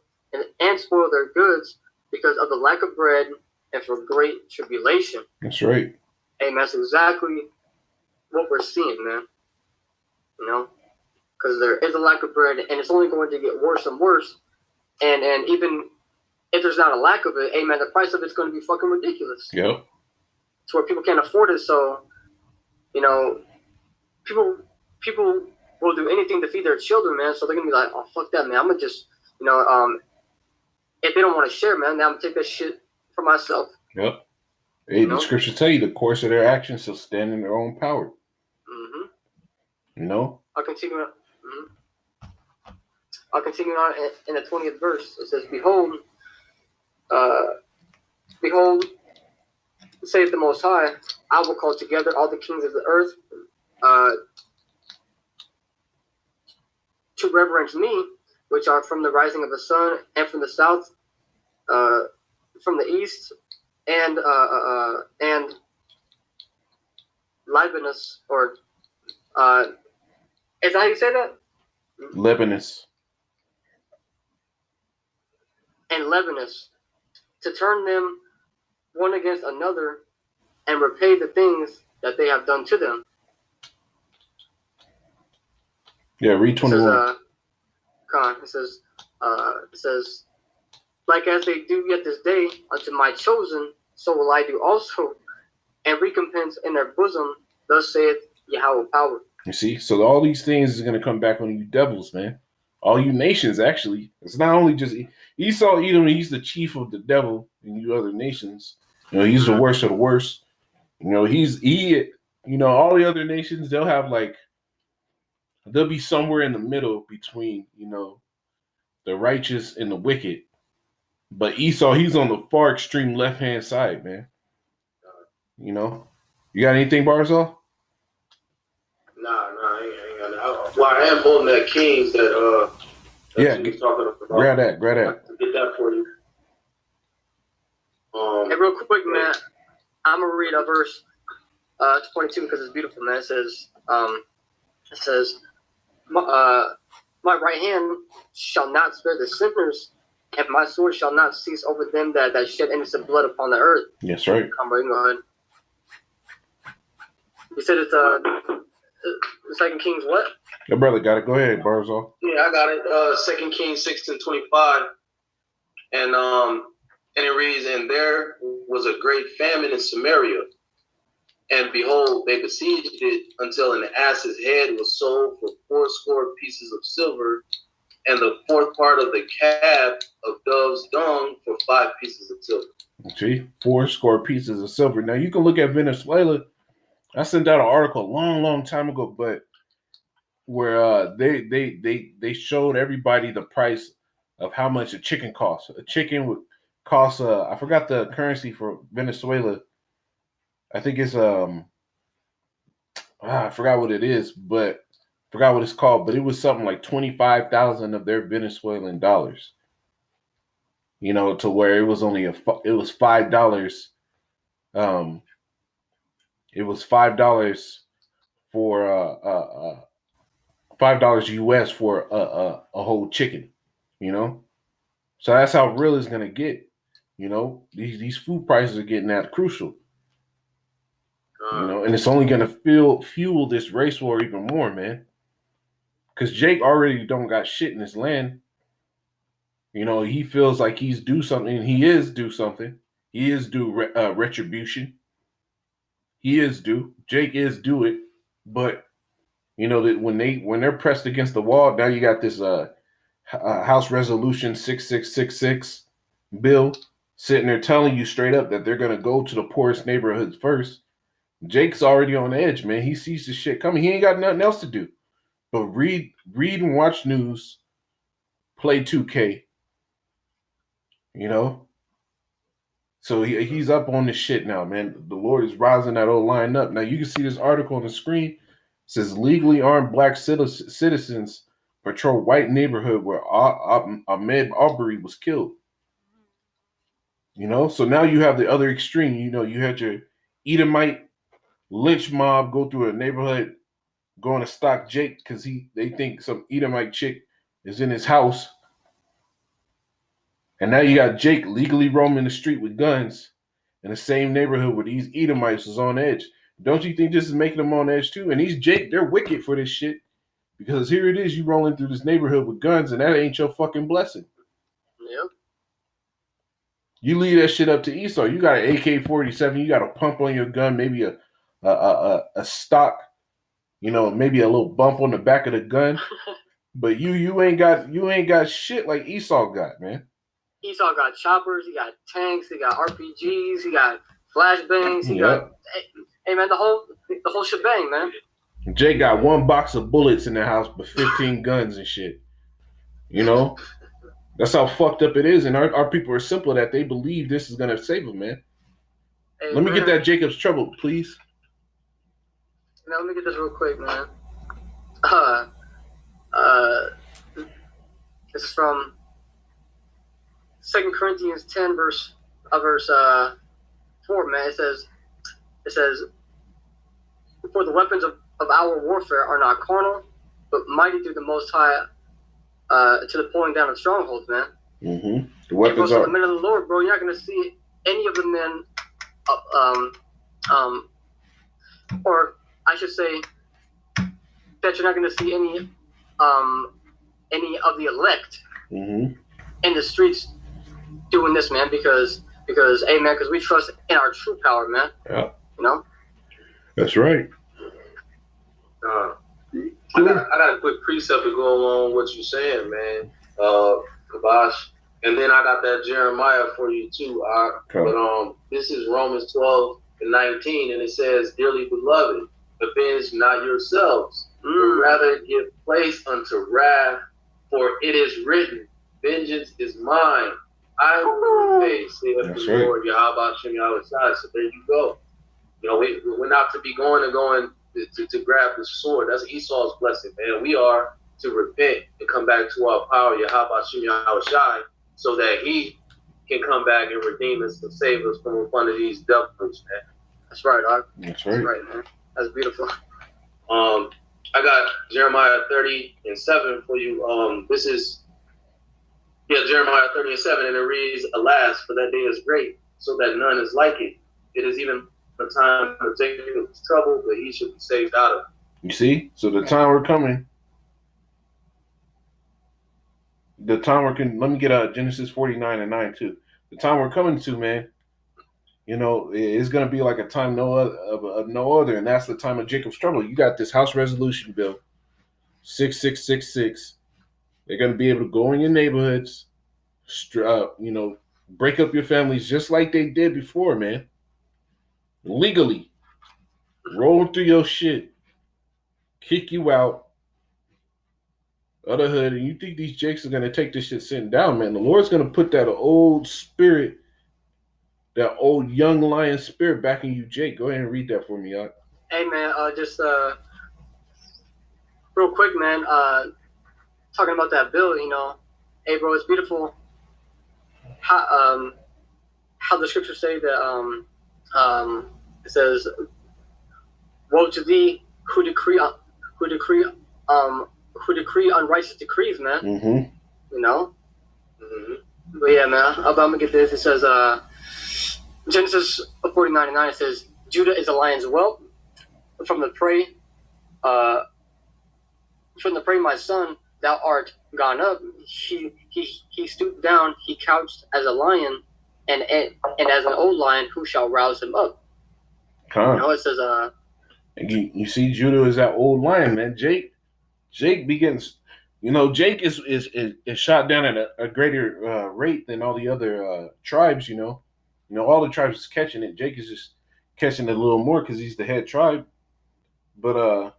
and spoil their goods because of the lack of bread and for great tribulation." That's right. Hey, man, that's exactly what we're seeing, man. You know, because there is a lack of bread, and it's only going to get worse and worse. And even if there's not a lack of it, hey, man, the price of it's going to be fucking ridiculous. Yep. To where people can't afford it. So, you know, people will do anything to feed their children, man. So they're going to be like, "Oh, fuck that, man. I'm going to just, you know, if they don't want to share, man, then I'm going to take that shit for myself." Yep. Hey, the scriptures tell you the course of their actions shall stand in their own power. Mm-hmm. You know? I'll continue on. Mm-hmm. I'll continue on in the 20th verse. It says, Behold, saith the Most High, I will call together all the kings of the earth to reverence me, which are from the rising of the sun and from the south, from the east, and Libanus, or is that how you say that? Lebanus. And Lebanus, to turn them one against another and repay the things that they have done to them. Yeah, read 21. It says, like as they do yet this day unto my chosen, so will I do also, and recompense in their bosom, thus saith Yahweh power. You see? So all these things is going to come back on you devils, man. All you nations, actually. It's not only just Esau, Edom, he's the chief of the devil in you other nations. You know, he's the worst of the worst. You know, all the other nations, they'll be somewhere in the middle between, the righteous and the wicked. But Esau, he's on the far extreme left-hand side, man. You know? You got anything, Barzal? Nah, I ain't got that. Well, I am holding that Kings that talking about. Grab that. I can get that for you. Hey, real quick, man. I'm gonna read a verse 22 because it's beautiful, man. It says, my right hand shall not spare the sinners, and my sword shall not cease over them that shed innocent blood upon the earth. Yes, right. Come on, go ahead. You said it's 2 Kings what? Your brother got it. Go ahead, Barzal. Yeah, I got it. 2 Kings 6:25, and it reads, "And there was a great famine in Samaria, and behold, they besieged it until an ass's head was sold for 80 pieces of silver, and the 4th part of the calf of dove's dung for 5 pieces of silver." See, 80 pieces of silver. Now you can look at Venezuela. I sent out an article a long time ago, but where they showed everybody the price of how much a chicken costs. A chicken would cost I forgot the currency for Venezuela. I think it's I forgot what it is, but forgot what it's called, but it was something like 25,000 of their Venezuelan dollars. You know, to where it was only it was $5. It was $5 for $5 US for a whole chicken, you know. So that's how real it's gonna get. You know, these food prices are getting that crucial. You know, and it's only gonna fuel this race war even more, man. Because Jake already don't got shit in his land. You know, he feels like he's due something, and he is due something. He is due retribution. He is due. Jake is due it, but you know that when they're pressed against the wall, now you got this House Resolution 6666 bill sitting there telling you straight up that they're gonna go to the poorest neighborhoods first. Jake's already on edge, man. He sees this shit coming. He ain't got nothing else to do but read and watch news, play 2K. You know. So he's up on this shit now, man. The Lord is rising that old line up. Now you can see this article on the screen. It says legally armed black citizens patrol white neighborhood where Ahmaud Arbery was killed. You know, so now you have the other extreme. You know, you had your Edomite lynch mob go through a neighborhood, going to stalk Jake because they think some Edomite chick is in his house. And now you got Jake legally roaming the street with guns in the same neighborhood where these Edomites is on edge. Don't you think this is making them on edge too? And these Jake, they're wicked for this shit. Because here it is, you rolling through this neighborhood with guns, and that ain't your fucking blessing. Yep. You leave that shit up to Esau. You got an AK-47, you got a pump on your gun, maybe a stock, you know, maybe a little bump on the back of the gun. But you ain't got shit like Esau got, man. Esau got choppers, he got tanks, he got RPGs, he got flashbangs, he got hey man, the whole shebang, man. Jay got one box of bullets in the house, but 15 guns and shit. You know, that's how fucked up it is, and our people are simple that they believe this is gonna save them, man. Hey, let me get that Jacob's Trouble, please. Now let me get this real quick, man. This is from 2 Corinthians 10, verse 4, man. It says, "For the weapons of our warfare are not carnal, but mighty through the Most High, to the pulling down of strongholds, man." Mm-hmm. The weapons are. are. The men of the Lord, bro. You're not gonna see any of the men, or I should say that you're not gonna see any of the elect in the streets doing this, man, because hey, man, because we trust in our true power, man. Yeah. You know. That's right. I got a quick precept to go along with what you're saying, man, Kabash. And then I got that Jeremiah for you too. But this is Romans 12:19, and it says, "Dearly beloved, avenge not yourselves, but rather give place unto wrath, for it is written, vengeance is mine. I will repay, saith the Lord, Yahweh Shem Yahweh." So there you go. You know, we're not to be going to grab the sword. That's Esau's blessing, man. We are to repent and come back to our power, Yahweh Shem Yahweh Shai, so that he can come back and redeem us and save us from one of these devils, man. That's right, Doc. That's right. That's right, man. That's beautiful. I got Jeremiah 30:7 for you. This is Jeremiah 30:7, and it reads, "Alas, for that day is great, so that none is like it. It is even a time of Jacob's trouble, but he should be saved out of it." You see? So the time we're coming. Let me get Genesis 49:9 too. The time we're coming to, man, you know, it's going to be like a time no other, and that's the time of Jacob's trouble. You got this House Resolution Bill, 6666. They're going to be able to go in your neighborhoods, break up your families just like they did before, man. Legally. Roll through your shit. Kick you out of the hood, and you think these jakes are going to take this shit sitting down, man. The Lord's going to put that old spirit, that old young lion spirit back in you, Jake. Go ahead and read that for me, y'all. Hey, man, just real quick, man, talking about that bill, you know, hey, bro, it's beautiful how the scriptures say that it says, "Woe to thee who decree unrighteous decrees," man. Mm-hmm. You know. But yeah, man, I'm gonna get this. It says, Genesis 49:9. It says, "Judah is a lion's whelp from the prey. From the prey, my son, thou art gone up. He stooped down. He couched as a lion, and as an old lion, who shall rouse him up?" You know, it says, You see, Judah is that old lion, man. Jake begins. You know, Jake is shot down at a greater rate than all the other tribes. You know, all the tribes is catching it. Jake is just catching it a little more because he's the head tribe. But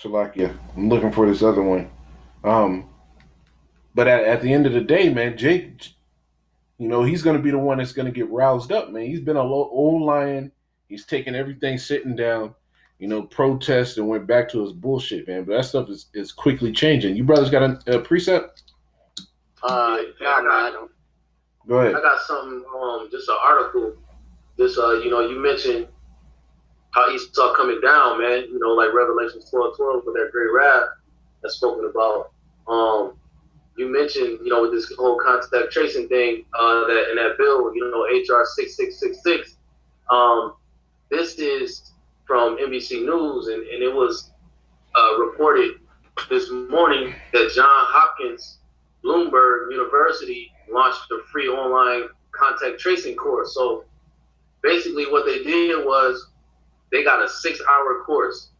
Shalakia, I'm looking for this other one. But at the end of the day, man, Jake, you know, he's going to be the one that's going to get roused up, man. He's been a old lion. He's taken everything sitting down, you know, protest and went back to his bullshit, man. But that stuff is quickly changing. You brothers got a precept? I don't. Go ahead. I got something, just an article. You know, you mentioned how Esau coming down, man. You know, like Revelation 12:12 with that great wrath that's spoken about. You mentioned, you know, with this whole contact tracing thing, that in that bill, you know, HR 6666. This is from NBC News, and it was reported this morning that Johns Hopkins Bloomberg University launched a free online contact tracing course. So basically what they did was they got a 6-hour course.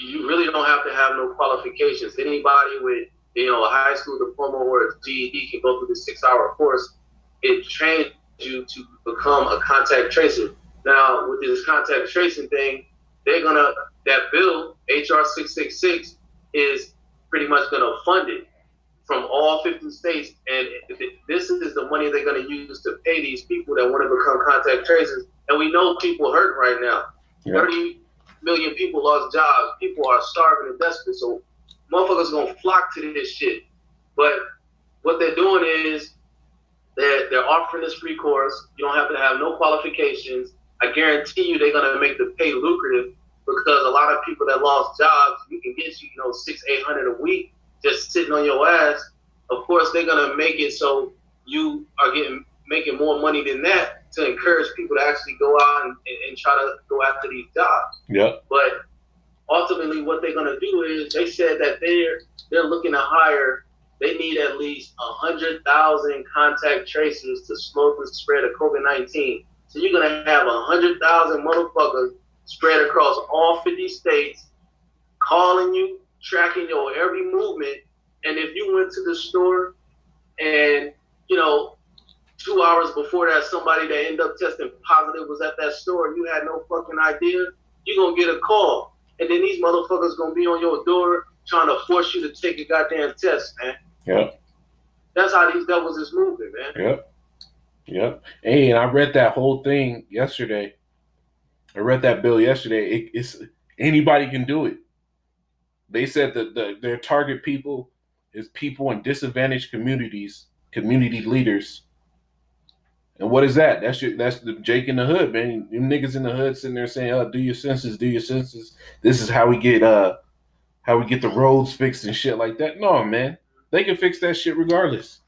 You really don't have to have no qualifications. Anybody with, you know, a high school diploma or a GED can go through the 6-hour course. It trains you to become a contact tracer. Now, with this contact tracing thing, that bill, HR 666, is pretty much gonna fund it from all 50 states. And this is the money they're gonna use to pay these people that wanna become contact tracers. And we know people hurt right now. Yeah. 30 million people lost jobs. People are starving and desperate. So motherfuckers gonna flock to this shit. But what they're doing is they're offering this free course. You don't have to have no qualifications. I guarantee you they're gonna make the pay lucrative, because a lot of people that lost jobs, you can get you, $600-800 a week just sitting on your ass. Of course, they're gonna make it so you are making more money than that to encourage people to actually go out and try to go after these jobs. Yeah. But ultimately, what they're gonna do is they said that they're looking to hire. They need at least 100,000 contact tracers to slow the spread of COVID-19. So you're gonna have 100,000 motherfuckers spread across all 50 states, calling you, tracking your every movement. And if you went to the store and, 2 hours before that, somebody that ended up testing positive was at that store and you had no fucking idea, you're going to get a call. And then these motherfuckers going to be on your door trying to force you to take a goddamn test, man. Yep. That's how these devils is moving, man. Yep. Hey, and I read that whole thing yesterday. I read that bill yesterday. It's anybody can do it. They said that their target people is people in disadvantaged communities, community leaders. And what is that? That's the Jake in the hood, man. Them niggas in the hood sitting there saying, "Oh, do your census, do your census. This is how we get the roads fixed and shit like that." No, man. They can fix that shit regardless.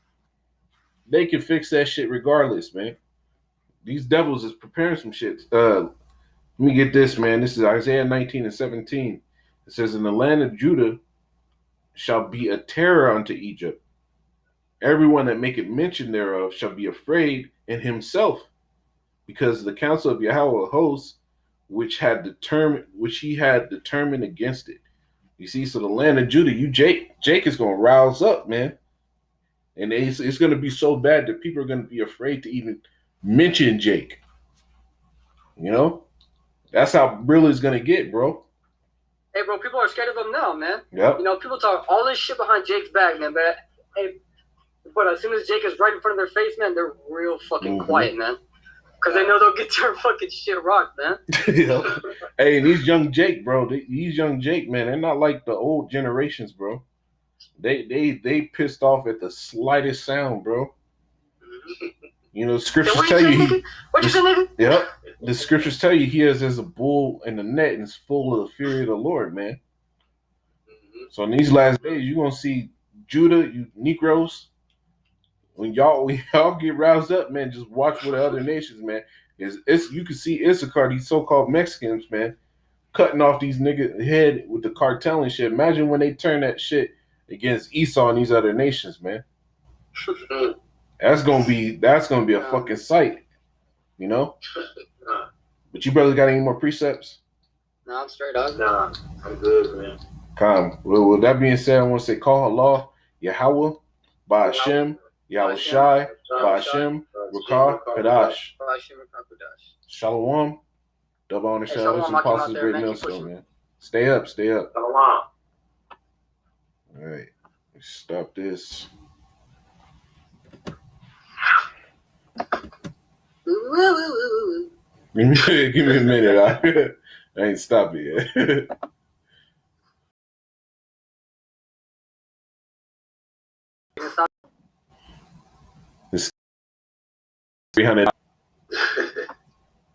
They can fix that shit regardless, man. These devils is preparing some shit. Let me get this, man. This is Isaiah 19:17. It says, "In the land of Judah shall be a terror unto Egypt. Everyone that maketh mention thereof shall be afraid in himself, because the counsel of Yahweh of hosts, which he had determined against it." You see, so the land of Judah, Jake is gonna rouse up, man. And it's gonna be so bad that people are gonna be afraid to even mention Jake. That's how real it's gonna get, bro. Hey, bro, people are scared of him now, man. Yep. People talk all this shit behind Jake's back, man. But as soon as Jake is right in front of their face, man, they're real fucking quiet, man. Because they know they'll get their fucking shit rocked, man. Hey, and these young Jake, bro, man, they're not like the old generations, bro. They pissed off at the slightest sound, bro. Scriptures tell you. What'd you say, nigga? Yep. The scriptures tell you he is as a bull in the net and is full of the fury of the Lord, man. So in these last days, you're gonna see Judah, you Negroes. When y'all get roused up, man, just watch what the other nations, man. You can see Issachar, these so-called Mexicans, man, cutting off these niggas' head with the cartel and shit. Imagine when they turn that shit against Esau and these other nations, man. That's gonna be a fucking sight, But you brothers got any more precepts? No, I'm straight up. Nah, I'm good, man. Calm. Well, with that being said, I want to say, call Allah, Yahweh, by Hashem, Yahweh Shai, by Hashem, Rakah, Kadash. Shalom. Double honor, salvation, apostles, great millstone, man. Stay up. Shalom. All right. Let's stop this. Give me a minute. I ain't stopped it yet. This 300.